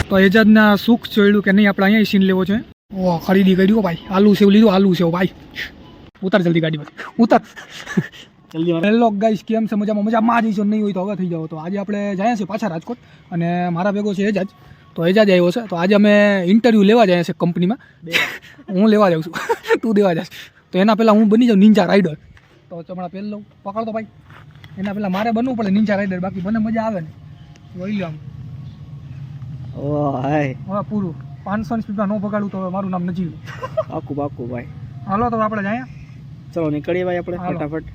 તો એજાદના સુખ જોયેલું કે નહીં આપણે અહીંયા સીન લેવો છે. ઓ ખરીદી કર્યું ભાઈ, આલુ સેવ લીધું, આલુ સેવ ભાઈ. ઉતાર જલ્દી ગાડીમાંથી ઉતાર જલ્દી. હેલો ગાઈસ, કેમ છે? મજામાં જઈશું? નહીં હોય તો હવે થઈ જાવ. તો આજે આપણે જઈએ છીએ પાછા રાજકોટ અને મારા ભેગો છે એજાજ. તો એજાજ આવ્યો છે. તો આજે અમે ઇન્ટરવ્યૂ લેવા જઈએ છીએ કંપનીમાં. હું લેવા જાઉં છું, તું દેવા જાય. તો એના પહેલાં હું બની જાઉં નિંજા રાઇડર. તો હમણાં પહેલો પકડતો ભાઈ. એના પહેલાં મારે બનવું પડે નિંજા રાઇડર, બાકી મને મજા આવે ને. જોઈ લો આમ. ઓ હાય, હવે પૂરું 500 સ્પીડમાં ન પગાડું તો મારું નામ નજીવ. પાકું પાકું ભાઈ. હાલો તો આપણે જાય. ચલો નીકળીએ ભાઈ આપણે ફટાફટ.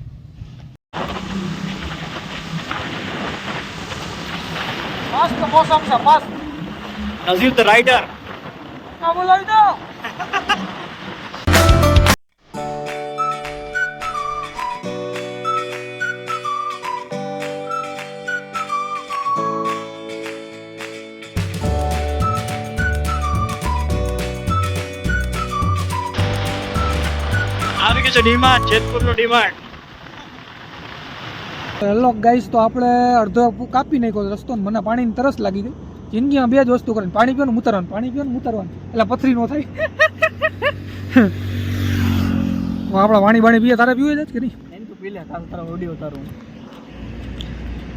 મસ્ત મોસમ છે, મસ્ત. નજીવ ધ રાઇડર. ના બોલાવી દો. આવી ગયું છે ડીમાર્ટ, જેતપુરનું ડીમાર્ટ. હેલો ગાઈસ, તો આપણે અડધો કાપી નાખ્યો રસ્તો. મને પાણીની તરસ લાગી ગઈ. જિંદગીમાં બે જ વસ્તુ કરે, પાણી પીવાનું, ઉતરવાનું. પાણી પીવાનું, ઉતરવાનું, એટલે પથરી ન થાય. આપણા પાણી પીએ, તારે પીવે જ કે નહીં? એને તો પી લે, તારા ઓડિયો તારું.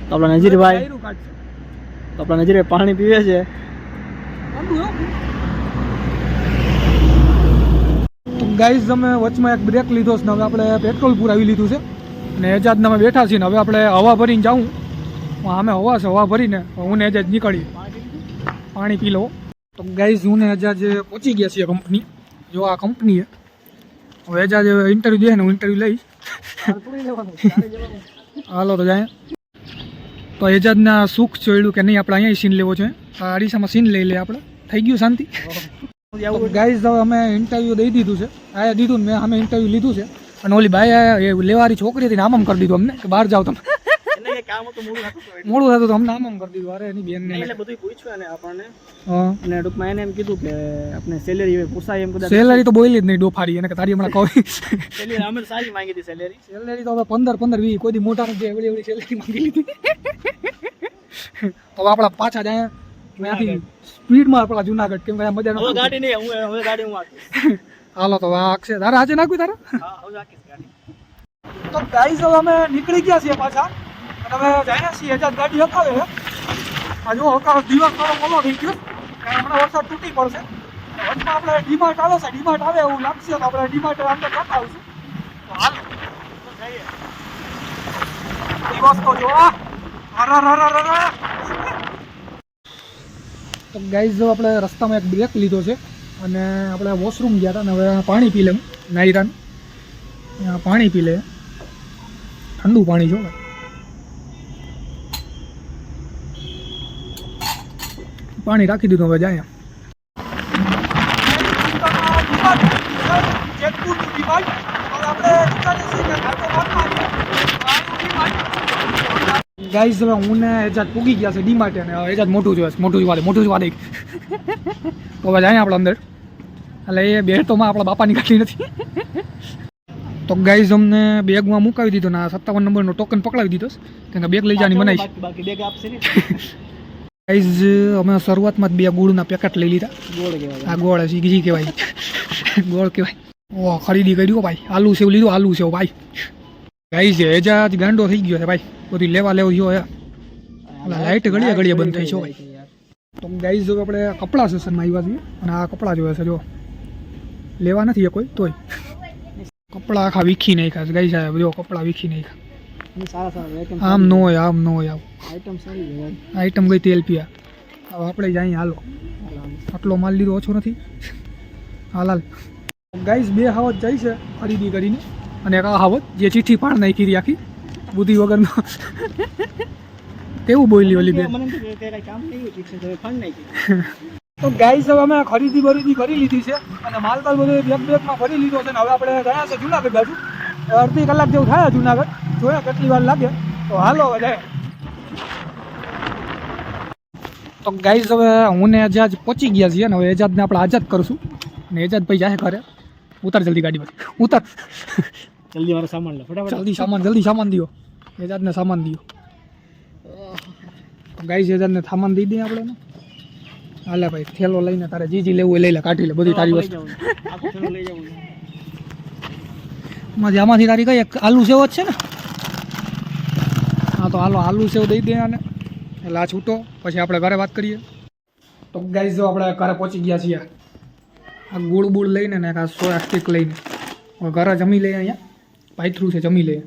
તો આપણા નજીરભાઈ પાણી પીવે છે. ગાઈઝ, અમે વચમાં એક બ્રેક લીધો છે ને હવે આપણે પેટ્રોલ પુરાવી લીધું છે ને એજાદને અમે બેઠા છીએ ને હવે આપણે હવા ભરીને જાઉં. અમે હવા છે, હવા ભરીને હું ને એજાજ નીકળીએ. પાણી પી લો. તો ગાઈઝ, હું ને એજાજ પહોંચી ગયા છીએ કંપની. જો આ કંપની છે. હવે એજાજ ઇન્ટરવ્યૂ દે ને હું ઇન્ટરવ્યૂ લઈશ. હાલો તો જાય. તો એજાદના સુખ જોયેલું કે નહીં આપણે અહીંયા સીન લેવો છે. આ અડીસામાં સીન લઈ લે આપણે. થઈ ગયું શાંતિ. ગાઈઝ, હવે અમે ઇન્ટરવ્યૂ દઈ દીધું છે. આ દીધું ને અમે ઇન્ટરવ્યૂ લીધું છે. અને ઓલી ભાઈ લેવારી છોકરી હતી આમ કરી દીધું અમને કે બહાર જાઓ તમે. મોડું થતું તો અમને આમ કરી દીધું. અરે એની બેન ને બધું પૂછ્યું અને આપણને અને ટૂંકમાં એને એમ કીધું કે આપણે સેલેરી પૂછાય એમ. સેલેરી તો બોલી જ નહીં ડોફારી એને કે તારી હમણાં કહી. સેલેરી અમે સારી માંગી હતી. સેલેરી તો હવે 15-20 કોઈ દી મોટા નથી એવડી સેલેરી માંગી લીધી. હવે આપણા પાછા જાય ત્યાંથી સ્પીડમાં આપણા જુનાગઢ. કેમ કે મજા નથી. ગાડી નહીં, હવે ગાડી હું આખી. હાલો તો અક્ષય તારે આજે નાખ્યું તારે. તો ગાઈઝ, હવે અમે નીકળી ગયા છીએ પાછા અને હવે જાય છીએ. એજાદ ગાડી હકાવે છે. આ જો હકાવે દિવસ થોડો મોડો થઈ ગયો. હમણાં વરસાદ તૂટી પડશે. વચમાં આપણે ડીમાર્ટ આવે છે. ડીમાર્ટ આવે એવું લાગશે તો આપણે ડીમાર્ટ અંદર જતા આવશું. તો હાલો જઈએ. દિવસ તો જો તો ગાઈઝ, આપણે રસ્તામાં એક બ્રેક લીધો છે અને આપણે વોશરૂમ ગયા હતા ને હવે પાણી પી લે. નાયરાન પાણી પી લે. ઠંડુ પાણી જો. પાણી રાખી દીધું. હવે જાય. ગાઈઝ, હવે હું ને એજાદ પૂગી ગયા છે ડીમાર્ટ અને એજાદ મોટું જોવે છે. મોટું જોવા દે. તો હવે જાય આપણે અંદર. એટલે એ બેડ તો આપણા બાપાની ગાડી નથી. તો ગાઈઝ, અમને બેગમાં મુકાવી દીધો ને 57 નંબરનો ટોકન પકડાવી દીધો કેમ કે બેગ લઈ જવાની મનાઈ છે. બાકી બેગ આપશે ને. ગાઈઝ, અમે શરૂઆતમાં જ 2 ગોળના પેકેટ લઈ લીધા. ગોળ કહેવાય. આ ગોળ છે જી કહેવાય. ગોળ કહેવાય. ઓ ખરીદી કર્યું ભાઈ. આલુ સેવ લીધું, આલુ સેવ ભાઈ. ગાઈઝ, એજાજ ગાંડો થઈ ગયો છે ભાઈ. બધી લેવા જો હે. લાઈટ ઘડીએ બંધ થઈ છે ભાઈ. તો ગાઈઝ, જો આપણે કપડાં સેશનમાં આવ્યા છીએ અને આ કપડાં જોવે છે. જો લેવા નથી કોઈ તોય કપડાં આખા વીખી નાખ્યા છે. ગાઈઝ, જો કપડાં વીખી નાખ્યા. આમ ન હોય, આમ ન હોય. આઈટમ ગઈ તેલ પીયા. હવે આપણે જઈએ. હાલો, આટલો માલ લીધો ઓછો નથી. હાલ ગાઈઝ, 2 હાવત જાય છે ખરીદી કરીને અને એક આ હાવત જે ચીઠી પાણ નાખી રહી આખી બુદ્ધિ વગરનો. કેવું બોલી ઓલી બેન. તો ગાઈઝ, હવે અમે ખરીદી કરી લીધી છે અને માલ બધો બેગમાં ભરી લીધો છે ને હવે આપણે ગયા છે જુનાગઢ બાજુ. અડધી કલાક જેવું થાય જુનાગઢ. જોયા કેટલી વાર લાગે. તો હાલો હવે જાય. તો ગાઈઝ, હવે હું ને એજાજ પહોંચી ગયા છીએ ને હવે એજાદને આપણે આઝાદ કરશું ને એજાદ ભાઈ જાય ઘરે. ઉતાર જલ્દી ગાડીમાંથી ઉતાર. જલ્દી મારો સામાન લો ફટાફટ. જલ્દી સામાન દો. એજાદને સામાન દો. ગાઈઝ, એજાદને સામાન દઈ દઈએ આપણે. હાલે ભાઈ થેલો લઈને તારે જીજી લેવું એ લઈ લે, કાઢી લે બધી તારી વસ્તુ. આમાંથી તારી કઈ એક આલુ સેવ જ છે ને? હા તો હાલો આલુ સેવ દઈ દે આને, એટલે આ છૂટો પછી આપણે ઘરે વાત કરીએ. તો ગાઈઝ જો આપણે ઘરે પહોંચી ગયા છીએ. આ ગુળ બુળ લઈને ને આ સોયા સ્ટીક લઈને હવે ઘરે જમી લઈએ, અહીંયા પાયથરું છે જમી લઈએ.